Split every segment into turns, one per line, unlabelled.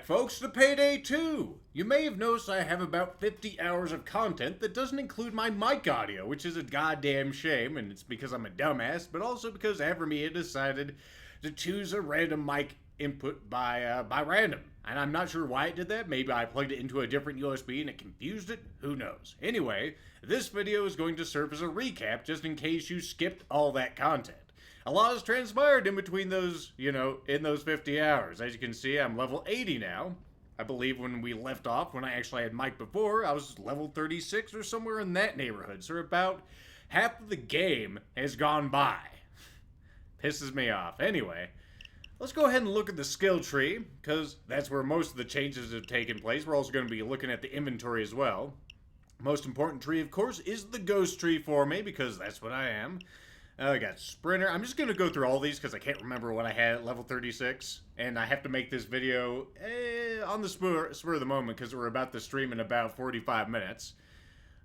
folks, to Payday 2! You may have noticed I have about 50 hours of content that doesn't include my mic audio, which is a goddamn shame, and it's because I'm a dumbass, but also because Evermia decided to choose a random mic input by random. And I'm not sure why it did that. Maybe I plugged it into a different USB and it confused it. Who knows? Anyway, this video is going to serve as a recap just in case you skipped all that content. A lot has transpired in between those, in those 50 hours. As you can see, I'm level 80 now. I believe when we left off, when I actually had Mike before, I was level 36 or somewhere in that neighborhood. So about half of the game has gone by. Pisses me off. Anyway, let's go ahead and look at the skill tree, because that's where most of the changes have taken place. We're also going to be looking at the inventory as well. Most important tree, of course, is the ghost tree for me, because that's what I am. I got Sprinter. I'm just going to go through all these because I can't remember what I had at level 36. And I have to make this video on the spur of the moment because we're about to stream in about 45 minutes.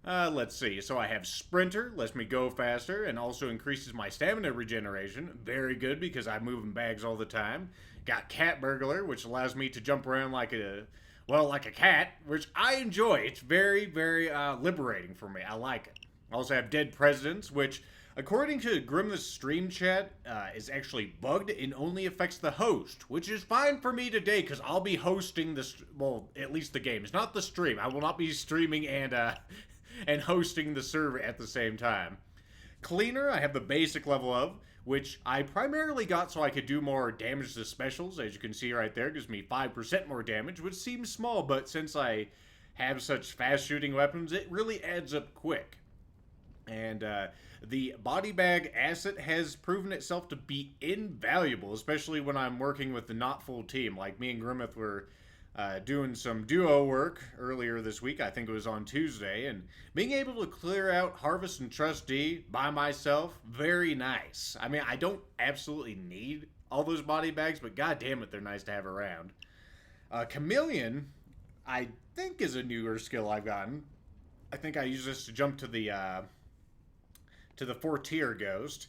Let's see. So I have Sprinter, lets me go faster, and also increases my stamina regeneration. Very good because I'm moving bags all the time. Got Cat Burglar, which allows me to jump around like a cat, which I enjoy. It's very, very liberating for me. I like it. I also have Dead Presidents, which, according to Grimith's stream chat, is actually bugged and only affects the host, which is fine for me today because I'll be hosting this, well, at least the game. It's not the stream. I will not be streaming and hosting the server at the same time. Cleaner, I have the basic level of, which I primarily got so I could do more damage to specials. As you can see right there, it gives me 5% more damage, which seems small, but since I have such fast shooting weapons, it really adds up quick. And the body bag asset has proven itself to be invaluable, especially when I'm working with the not full team. Like me and Grimith were doing some duo work earlier this week. I think it was on Tuesday. And being able to clear out Harvest and Trustee by myself, very nice. I mean, I don't absolutely need all those body bags, but god damn it, they're nice to have around. Chameleon, I think, is a newer skill I've gotten. I think I use this to jump to the 4-tier ghost.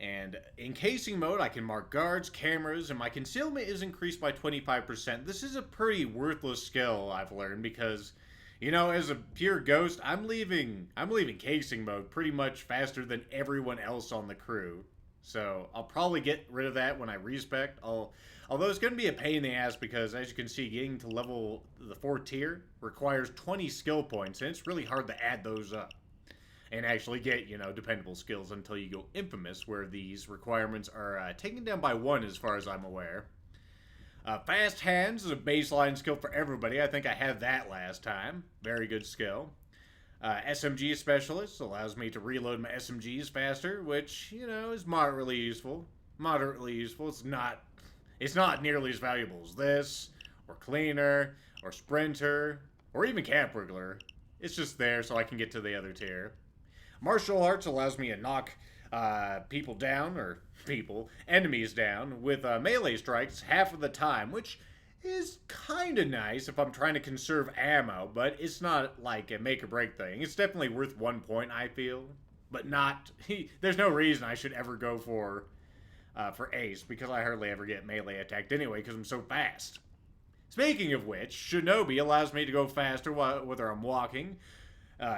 And in casing mode, I can mark guards, cameras, and my concealment is increased by 25%. This is a pretty worthless skill, I've learned, because, as a pure ghost, I'm leaving casing mode pretty much faster than everyone else on the crew. So I'll probably get rid of that when I respec. Although it's going to be a pain in the ass because, as you can see, getting to level the 4th tier requires 20 skill points, and it's really hard to add those up and actually get, dependable skills until you go Infamous, where these requirements are taken down by 1 as far as I'm aware. Fast Hands is a baseline skill for everybody. I think I had that last time. Very good skill. SMG Specialist allows me to reload my SMGs faster, which, is moderately useful. It's not nearly as valuable as this, or Cleaner, or Sprinter, or even Cat Burglar. It's just there so I can get to the other tier. Martial Arts allows me to knock enemies down with melee strikes half of the time, which is kind of nice if I'm trying to conserve ammo, but it's not like a make or break thing. It's definitely worth 1 point, I feel, but not. There's no reason I should ever go for Ace because I hardly ever get melee attacked anyway because I'm so fast. Speaking of which, Shinobi allows me to go faster whether I'm walking,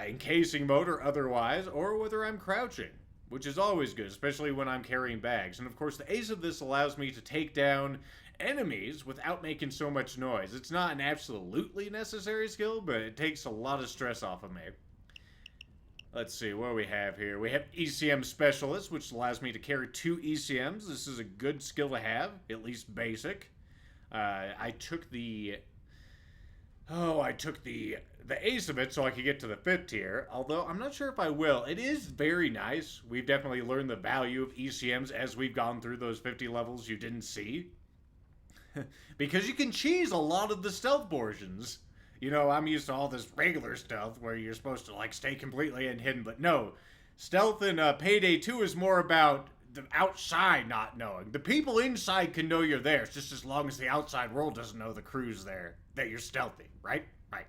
in casing mode or otherwise, or whether I'm crouching, which is always good, especially when I'm carrying bags. And of course, the ace of this allows me to take down enemies without making so much noise. It's not an absolutely necessary skill, but it takes a lot of stress off of me. Let's see, what do we have here? We have ECM Specialist, which allows me to carry 2 ECMs. This is a good skill to have, at least basic. I took the ace of it so I could get to the 5th tier, although I'm not sure if I will. It is very nice. We've definitely learned the value of ECMs as we've gone through those 50 levels you didn't see. Because you can cheese a lot of the stealth portions. I'm used to all this regular stealth where you're supposed to stay completely hidden, but no. Stealth in Payday 2 is more about the outside not knowing. The people inside can know you're there. It's just as long as the outside world doesn't know the crew's there, that you're stealthy, right? Right.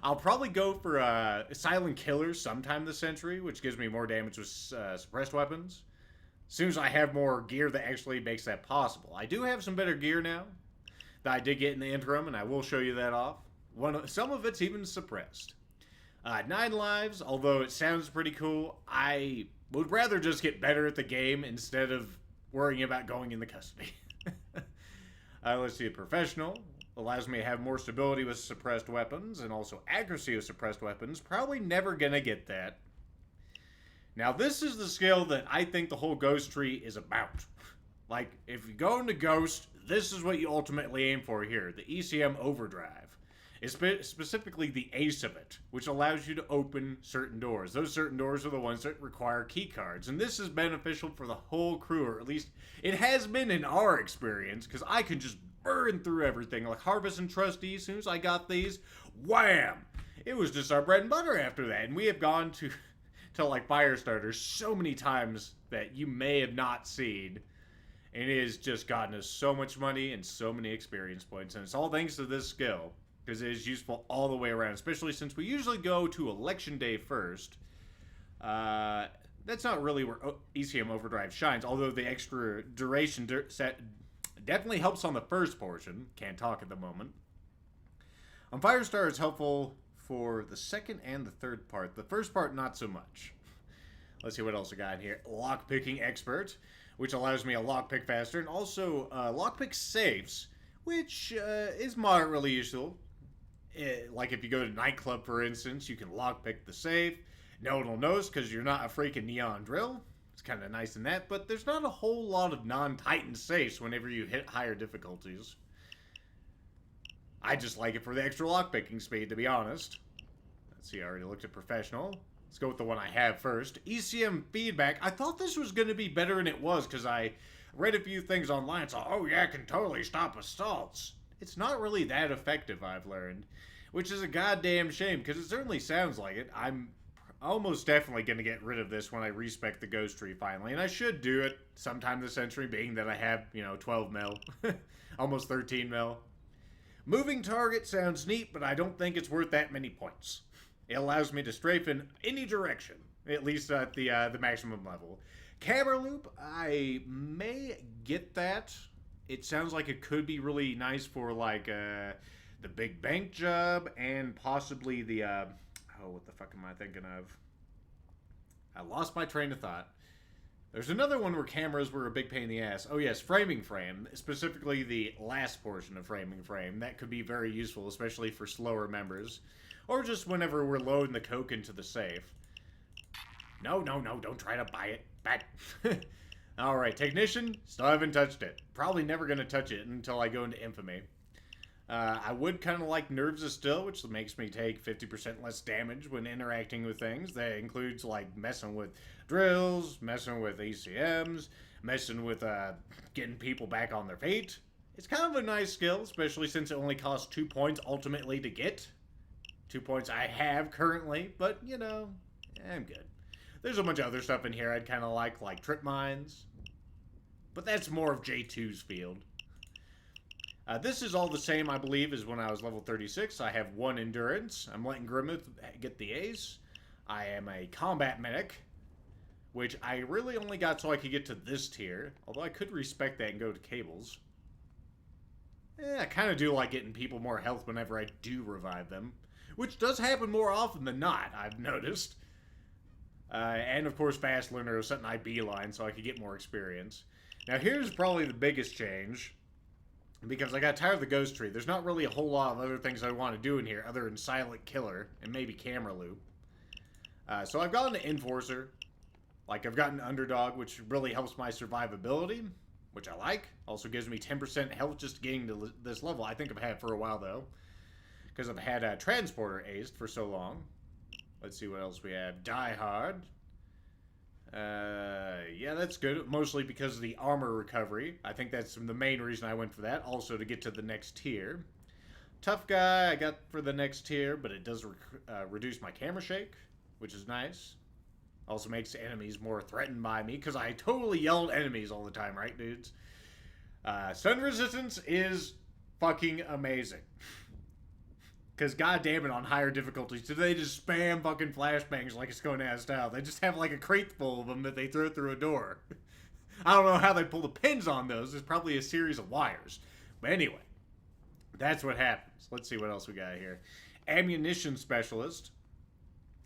I'll probably go for Silent Killer sometime this century, which gives me more damage with suppressed weapons. As soon as I have more gear that actually makes that possible. I do have some better gear now. that I did get in the interim, and I will show you that off. Some of it's even suppressed. 9 lives, although it sounds pretty cool, I would rather just get better at the game instead of worrying about going into custody. Let's see, professional. Allows me to have more stability with suppressed weapons, and also accuracy with suppressed weapons. Probably never gonna get that. Now, this is the skill that I think the whole Ghost tree is about. Like, if you go into Ghost, this is what you ultimately aim for here, the ECM Overdrive. It's specifically the ace of it, which allows you to open certain doors. Those certain doors are the ones that require key cards, and this is beneficial for the whole crew, or at least it has been in our experience, because I can just burn through everything. Like Harvest and Trustee, as soon as I got these, wham! It was just our bread and butter after that, and we have gone to like Firestarter so many times that you may have not seen, and it has just gotten us so much money and so many experience points, and it's all thanks to this skill, because it is useful all the way around, especially since we usually go to Election Day first. That's not really where ECM Overdrive shines, although the extra duration set definitely helps on the first portion. Can't talk at the moment. On Firestar, it's helpful for the second and the third part. The first part, not so much. Let's see what else I got here. Lockpicking Expert, which allows me to lockpick faster, and also lockpick safes, which is moderately useful. Like if you go to nightclub, for instance, you can lockpick the safe. No one will notice because you're not a freaking neon drill. It's kind of nice in that, but there's not a whole lot of non-Titan safes whenever you hit higher difficulties. I just like it for the extra lockpicking speed, to be honest. Let's see, I already looked at professional. Let's go with the one I have first. ECM Feedback. I thought this was going to be better than it was, because I read a few things online. So, oh yeah, it can totally stop assaults. It's not really that effective, I've learned. Which is a goddamn shame, because it certainly sounds like it. I'm almost definitely going to get rid of this when I respec the Ghost Tree finally. And I should do it sometime this century, being that I have, 12 mil. Almost 13 mil. Moving target sounds neat, but I don't think it's worth that many points. It allows me to strafe in any direction, at least at the maximum level. Camera loop, I may get that. It sounds like it could be really nice for like the big bank job and possibly the what the fuck am I thinking of? I lost my train of thought. There's another one where cameras were a big pain in the ass. Oh yes, framing frame, specifically the last portion of framing frame. That could be very useful, especially for slower members. Or just whenever we're loading the coke into the safe. No, don't try to buy it. Back. Alright, Technician, still haven't touched it. Probably never going to touch it until I go into Infamy. I would kind of like Nerves of Still, which makes me take 50% less damage when interacting with things. That includes like messing with drills, messing with ECMs, messing with getting people back on their feet. It's kind of a nice skill, especially since it only costs 2 points ultimately to get. 2 points I have currently, but I'm good. There's a bunch of other stuff in here I'd kind of like trip mines. But that's more of J2's field. This is all the same, I believe, as when I was level 36. I have 1 endurance. I'm letting Grimith get the ace. I am a combat medic, which I really only got so I could get to this tier. Although I could respec that and go to cables. I kind of do like getting people more health whenever I do revive them. Which does happen more often than not, I've noticed. And of course, Fast Learner was something I beeline so I could get more experience. Now here's probably the biggest change. Because I got tired of the Ghost Tree. There's not really a whole lot of other things I want to do in here other than Silent Killer and maybe Camera Loop. So I've gotten to Enforcer. Like, I've gotten Underdog, which really helps my survivability, which I like. Also gives me 10% health just getting to this level. I think I've had for a while, though. Because I've had Transporter aced for so long. Let's see what else we have. Die Hard. Yeah, that's good. Mostly because of the armor recovery. I think that's the main reason I went for that. Also to get to the next tier. Tough Guy I got for the next tier, but it does reduce my camera shake, which is nice. Also makes enemies more threatened by me, because I totally yell at enemies all the time, right, dudes? Stun Resistance is fucking amazing. Because goddamn it, on higher difficulties, they just spam fucking flashbangs like it's going out of style. They just have like a crate full of them that they throw through a door. I don't know how they pull the pins on those. There's probably a series of wires. But anyway, That's what happens. Let's see what else we got here. Ammunition specialist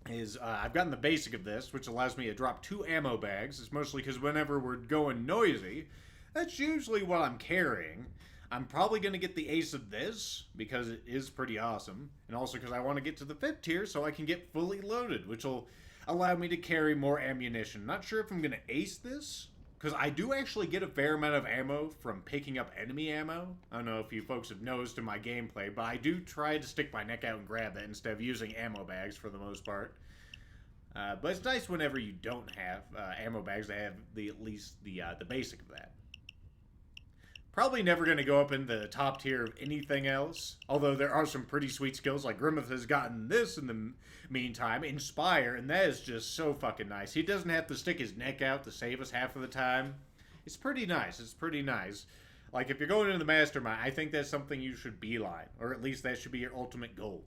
is I've gotten the basic of this, which allows me to drop 2 ammo bags. It's mostly because whenever we're going noisy, that's usually what I'm carrying. I'm probably going to get the ace of this because it is pretty awesome, and also because I want to get to the 5th tier so I can get fully loaded, which will allow me to carry more ammunition. Not sure if I'm going to ace this, because I do actually get a fair amount of ammo from picking up enemy ammo. I don't know if you folks have noticed in my gameplay, but I do try to stick my neck out and grab that instead of using ammo bags for the most part. But it's nice whenever you don't have ammo bags to have at least the basic of that. Probably never going to go up in the top tier of anything else, although there are some pretty sweet skills, like Grimith has gotten this in the meantime, Inspire, and that is just so fucking nice. He doesn't have to stick his neck out to save us half of the time. It's pretty nice, it's pretty nice. Like, if you're going into the Mastermind, I think that's something you should beeline, or at least that should be your ultimate goal,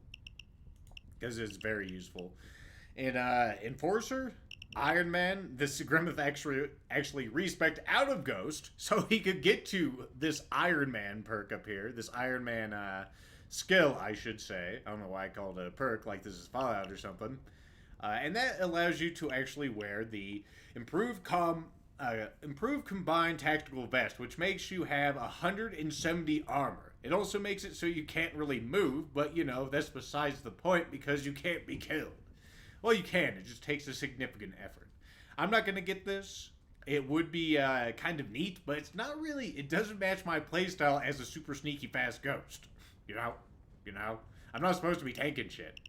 because it's very useful. In Enforcer, Iron Man, this Grimith actually respec'd out of Ghost, so he could get to this Iron Man perk up here. This Iron Man skill, I should say. I don't know why I called it a perk, like this is Fallout or something. And that allows you to actually wear the improved combined tactical vest, which makes you have 170 armor. It also makes it so you can't really move, but you know, that's besides the point because you can't be killed. Well, you can. It just takes a significant effort. I'm not going to get this. It would be kind of neat, but it's not really... It doesn't match my playstyle as a super sneaky fast ghost. You know? I'm not supposed to be tanking shit.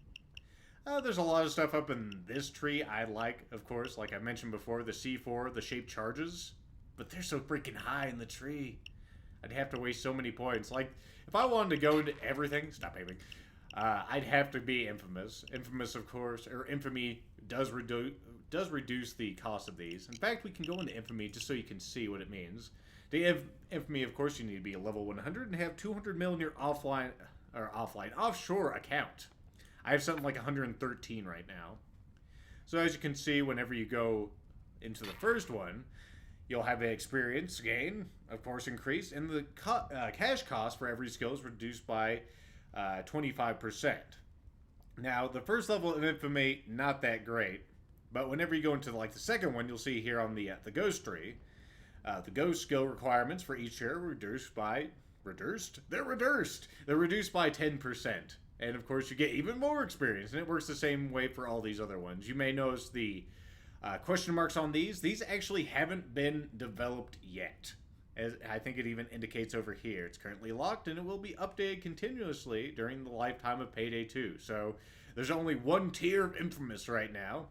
There's a lot of stuff up in this tree I like, of course. Like I mentioned before, the C4, the shaped charges. But they're so freaking high in the tree. I'd have to waste so many points. Like, if I wanted to go into everything... Stop aiming. I'd have to be Infamous. Infamous, of course, or Infamy does reduce the cost of these. In fact, we can go into Infamy just so you can see what it means. To have Infamy, of course, you need to be a level 100 and have 200 mil in your offshore account. I have something like 113 right now. So as you can see, whenever you go into the first one, you'll have an experience gain, of course, increase, and the cash cost for every skill is reduced by 25%. Now, the first level of Infamy, not that great, but whenever you go into like the second one, you'll see here on the ghost tree, the ghost skill requirements for each year are reduced by 10%. And of course, you get even more experience, and it works the same way for all these other ones. You may notice the question marks on these. These actually haven't been developed yet. As I think it even indicates over here. It's currently locked, and it will be updated continuously during the lifetime of Payday 2. So, there's only one tier of Infamous right now.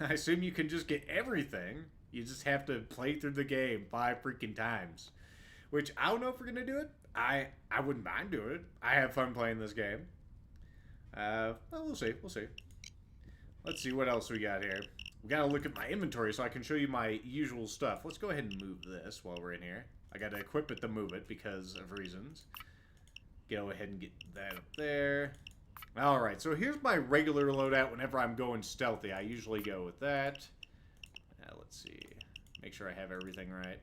I assume you can just get everything. You just have to play through the game 5 freaking times. Which, I don't know if we're going to do it. I wouldn't mind doing it. I have fun playing this game. Well, we'll see. Let's see what else we got here. We gotta look at my inventory so I can show you my usual stuff. Let's go ahead and move this while we're in here. I gotta equip it to move it because of reasons. Go ahead and get that up there. Alright, so here's my regular loadout whenever I'm going stealthy. I usually go with that. Let's see. Make sure I have everything right.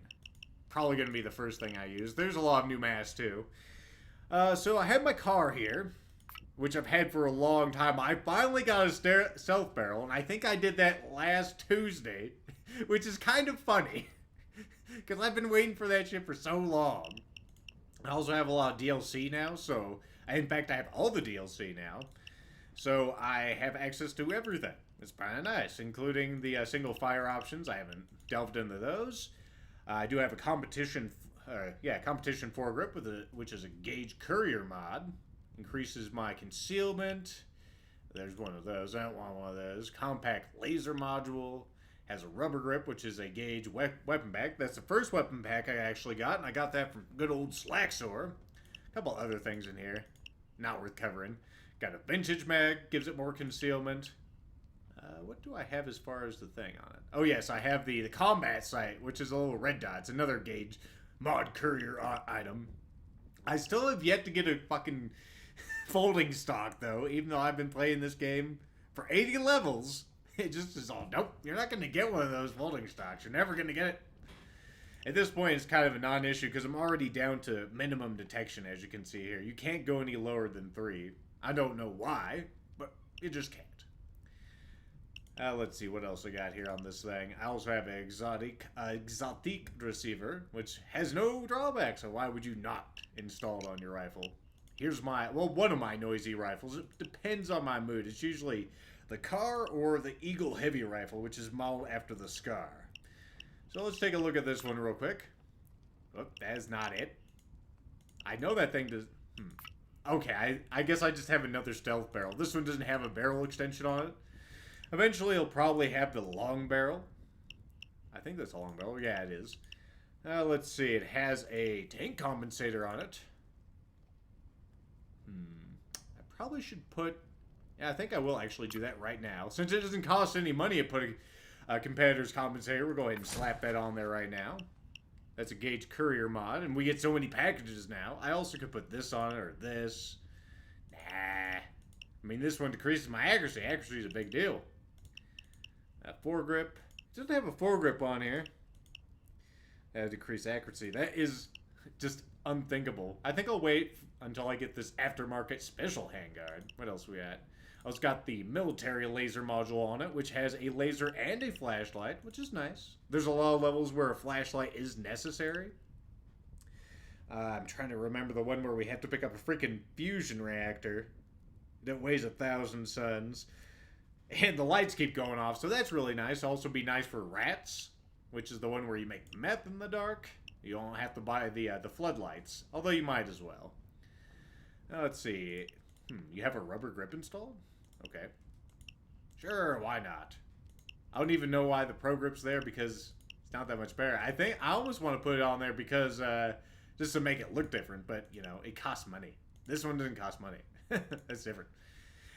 Probably gonna be the first thing I use. There's a lot of new masks too. So I have my car here, which I've had for a long time. I finally got a stealth barrel, and I think I did that last Tuesday, which is kind of funny, because I've been waiting for that shit for so long. I also have a lot of DLC now, so, in fact, I have all the DLC now, so I have access to everything. It's kind of nice, including the single fire options. I haven't delved into those. I do have a competition foregrip, which is a gauge courier mod. Increases my concealment. There's one of those. I don't want one of those. Compact laser module. Has a rubber grip, which is a gauge weapon pack. That's the first weapon pack I actually got, and I got that from good old Slacksaw. A couple other things in here. Not worth covering. Got a vintage mag. Gives it more concealment. What do I have as far as the thing on it? Oh, yes. I have the combat sight, which is a little red dot. It's another gauge mod courier item. I still have yet to get a fucking folding stock, though, even though I've been playing this game for 80 levels. It just is all, nope, you're not going to get one of those folding stocks. You're never going to get it. At this point, it's kind of a non-issue because I'm already down to minimum detection, as you can see here. You can't go any lower than 3. I don't know why, but you just can't. Let's see what else I got here on this thing. I also have an exotic receiver, which has no drawback, so why would you not install it on your rifle? Here's my, well, one of my noisy rifles. It depends on my mood. It's usually the Car or the Eagle Heavy Rifle, which is modeled after the Scar. So let's take a look at this one real quick. Oh, that is not it. I know that thing does... Okay, I guess I just have another stealth barrel. This one doesn't have a barrel extension on it. Eventually, it'll probably have the long barrel. I think that's a long barrel. Yeah, it is. Let's see. It has a tank compensator on it. I probably should put... Yeah, I think I will actually do that right now. Since it doesn't cost any money to put a competitor's compensator, we'll go ahead and slap that on there right now. That's a Gauge Courier mod, and we get so many packages now. I also could put this on it, or this. Nah. I mean, this one decreases my accuracy. Accuracy is a big deal. Foregrip. It doesn't have a foregrip on here. Decrease accuracy. That is just unthinkable. I think I'll wait until I get this aftermarket special handguard. What else we got? Oh, it's got the military laser module on it, which has a laser and a flashlight, which is nice. There's a lot of levels where a flashlight is necessary. I'm trying to remember the one where we have to pick up a freaking fusion reactor that weighs 1,000 tons. And the lights keep going off, so that's really nice. Also be nice for rats, which is the one where you make meth in the dark. You don't have to buy the floodlights, although you might as well. Let's see. You have a rubber grip installed? Okay. Sure, why not? I don't even know why the pro grip's there because it's not that much better. I almost want to put it on there because just to make it look different, but you know, it costs money. This one doesn't cost money. That's different.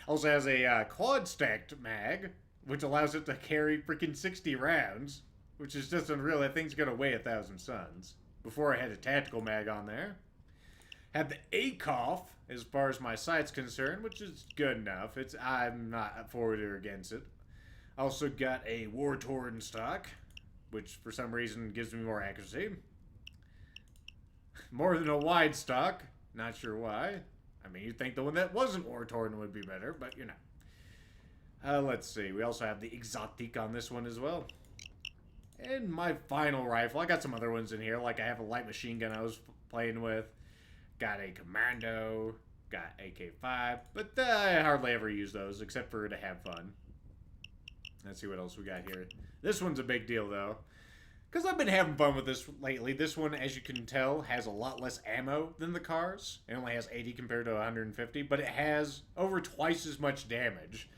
Also has a quad stacked mag, which allows it to carry freaking 60 rounds, which is just unreal. That thing's gonna weigh 1,000 tons. Before I had a tactical mag on there. Had the ACOF as far as my sight's concerned, which is good enough. I'm not for it or against it. Also got a war-torn stock, which for some reason gives me more accuracy. More than a wide stock. Not sure why. I mean, you'd think the one that wasn't war-torn would be better, but you know. Let's see. We also have the exotic on this one as well. And my final rifle. I got some other ones in here. Like I have a light machine gun I was playing with. Got a commando. Got AK-5. But I hardly ever use those except for to have fun. Let's see what else we got here. This one's a big deal though. Because I've been having fun with this lately. This one, as you can tell, has a lot less ammo than the cars. It only has 80 compared to 150. But it has over twice as much damage.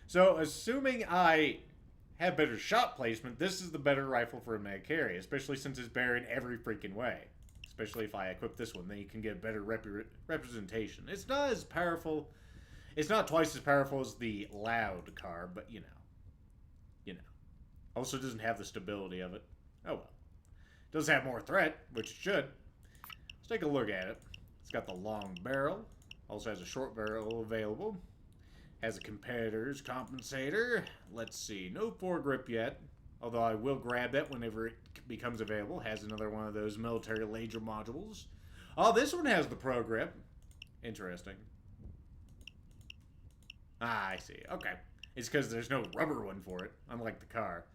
So assuming I have better shot placement, this is the better rifle for a mag carry, especially since it's better in every freaking way. Especially if I equip this one, then you can get better representation. It's not as powerful. It's not twice as powerful as the loud car, but you know. You know. Also doesn't have the stability of it. Oh well. Does have more threat, which it should. Let's take a look at it. It's got the long barrel. Also has a short barrel available. Has a competitor's compensator. Let's see. No foregrip yet. Although I will grab that whenever it becomes available. Has another one of those military laser modules. Oh, this one has the pro grip. Interesting. Ah, I see. Okay. It's because there's no rubber one for it, unlike the car.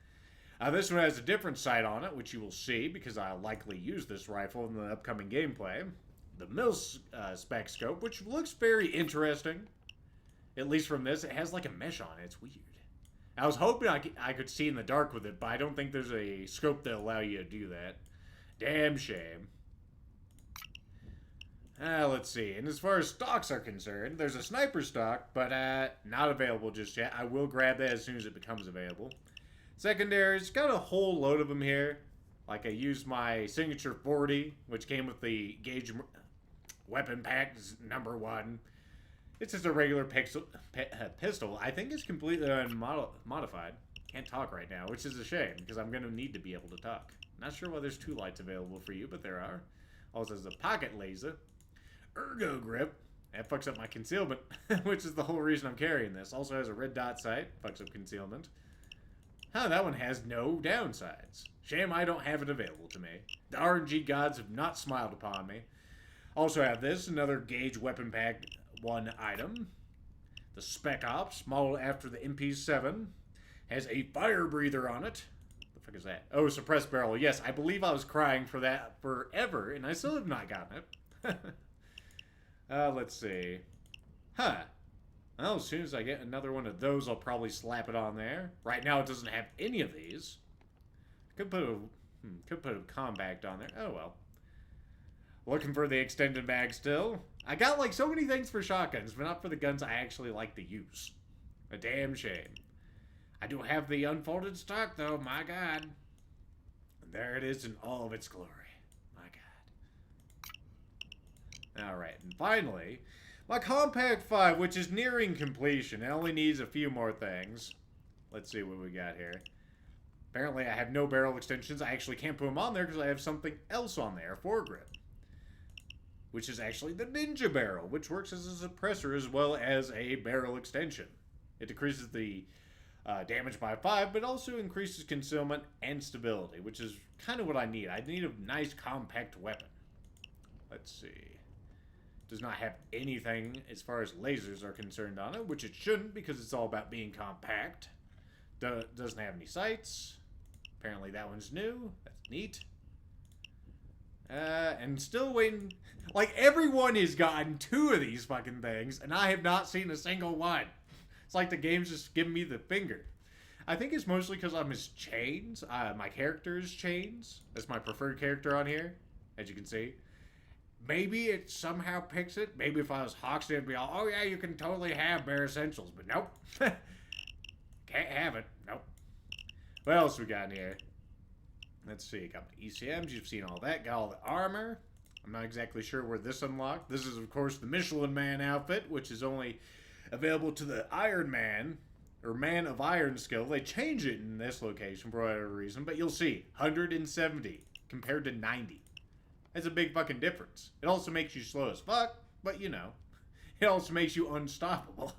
This one has a different sight on it, which you will see because I'll likely use this rifle in the upcoming gameplay. The mil-spec scope, which looks very interesting. At least from this, it has like a mesh on it. It's weird. I was hoping I could see in the dark with it, but I don't think there's a scope that'll allow you to do that. Damn shame. Let's see. And as far as stocks are concerned, there's a sniper stock, but not available just yet. I will grab that as soon as it becomes available. Secondaries, got a whole load of them here. Like I used my signature 40, which came with the Gauge weapon pack #1. It's just a regular pistol. I think it's completely unmodified. Can't talk right now, which is a shame, because I'm going to need to be able to talk. Not sure why there's 2 lights available for you, but there are. Also has a pocket laser. Ergo grip. That fucks up my concealment, which is the whole reason I'm carrying this. Also has a red dot sight. Fucks up concealment. Huh, that one has no downsides. Shame I don't have it available to me. The RNG gods have not smiled upon me. Also have this, another gauge weapon pack 1 item. The Spec Ops, modeled after the MP7, has a fire breather on it. What the fuck is that? Oh, suppressed barrel. Yes, I believe I was crying for that forever, and I still have not gotten it. Let's see. Huh. Well, as soon as I get another one of those, I'll probably slap it on there. Right now, it doesn't have any of these. Could put a compact on there. Oh, well. Looking for the extended mag still. I got, like, so many things for shotguns, but not for the guns I actually like to use. A damn shame. I do have the unfolded stock, though. My God. And there it is in all of its glory. My God. Alright, and finally, my Compact 5, which is nearing completion. It only needs a few more things. Let's see what we got here. Apparently, I have no barrel extensions. I actually can't put them on there because I have something else on there, foregrip. Which is actually the Ninja Barrel, which works as a suppressor as well as a barrel extension. It decreases the damage by 5, but also increases concealment and stability, which is kind of what I need. I need a nice compact weapon. Let's see. Does not have anything as far as lasers are concerned on it, which it shouldn't because it's all about being compact. Doesn't have any sights. Apparently that one's new. That's neat. And still waiting. Like, everyone has gotten 2 of these fucking things, and I have not seen a single one. It's like the game's just giving me the finger. I think it's mostly because I'm his Chains. My character is Chains. That's my preferred character on here, as you can see. Maybe it somehow picks it. Maybe if I was Hoxton, it'd be all, oh yeah, you can totally have bare essentials. But nope. Can't have it. Nope. What else we got in here? Let's see. Got the ECMs. You've seen all that. Got all the armor. I'm not exactly sure where this unlocked. This is, of course, the Michelin Man outfit, which is only available to the Iron Man, or Man of Iron skill. They change it in this location for whatever reason, but you'll see. 170 compared to 90. That's a big fucking difference. It also makes you slow as fuck, but you know. It also makes you unstoppable.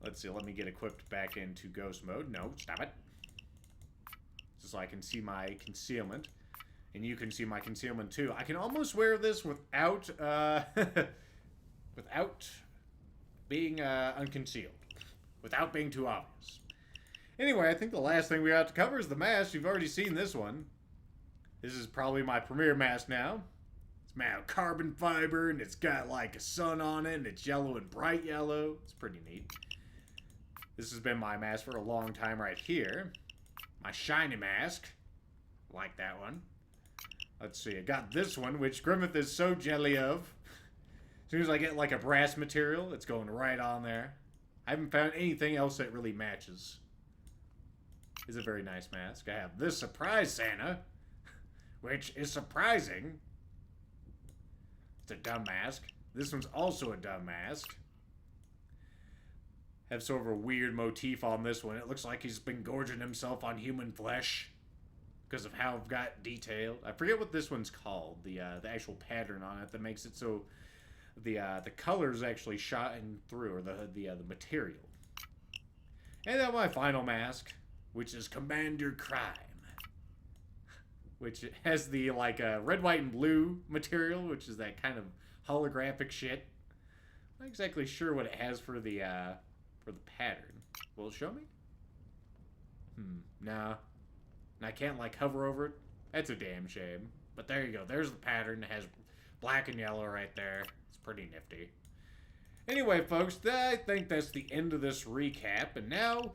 Let's see, let me get equipped back into ghost mode. No, stop it. Just so I can see my concealment. And you can see my concealment too. I can almost wear this without, without being unconcealed. Without being too obvious. Anyway, I think the last thing we have to cover is the mask. You've already seen this one. This is probably my premier mask now. It's made out of carbon fiber, and it's got like a sun on it, and it's yellow and bright yellow. It's pretty neat. This has been my mask for a long time right here. My shiny mask. Like that one. Let's see, I got this one, which Grimith is so jelly of. As soon as I get like a brass material, it's going right on there. I haven't found anything else that really matches. It's a very nice mask. I have this Surprise Santa, which is surprising. It's a dumb mask. This one's also a dumb mask. Have sort of a weird motif on this one. It looks like he's been gorging himself on human flesh because of how I've got detailed. I forget what this one's called. The actual pattern on it that makes it so the colors actually shine through, or the material. And then my final mask, which is Commander Crime, which has the like red, white, and blue material, which is that kind of holographic shit. I'm not exactly sure what it has for the pattern. Will it show me? Nah. And I can't like hover over it. That's a damn shame. But there you go. There's the pattern. It has black and yellow right there. It's pretty nifty. Anyway, folks, I think that's the end of this recap. And now,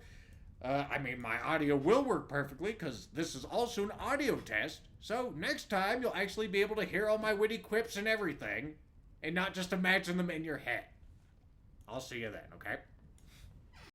I mean, my audio will work perfectly because this is also an audio test. So next time, you'll actually be able to hear all my witty quips and everything, and not just imagine them in your head. I'll see you then, okay?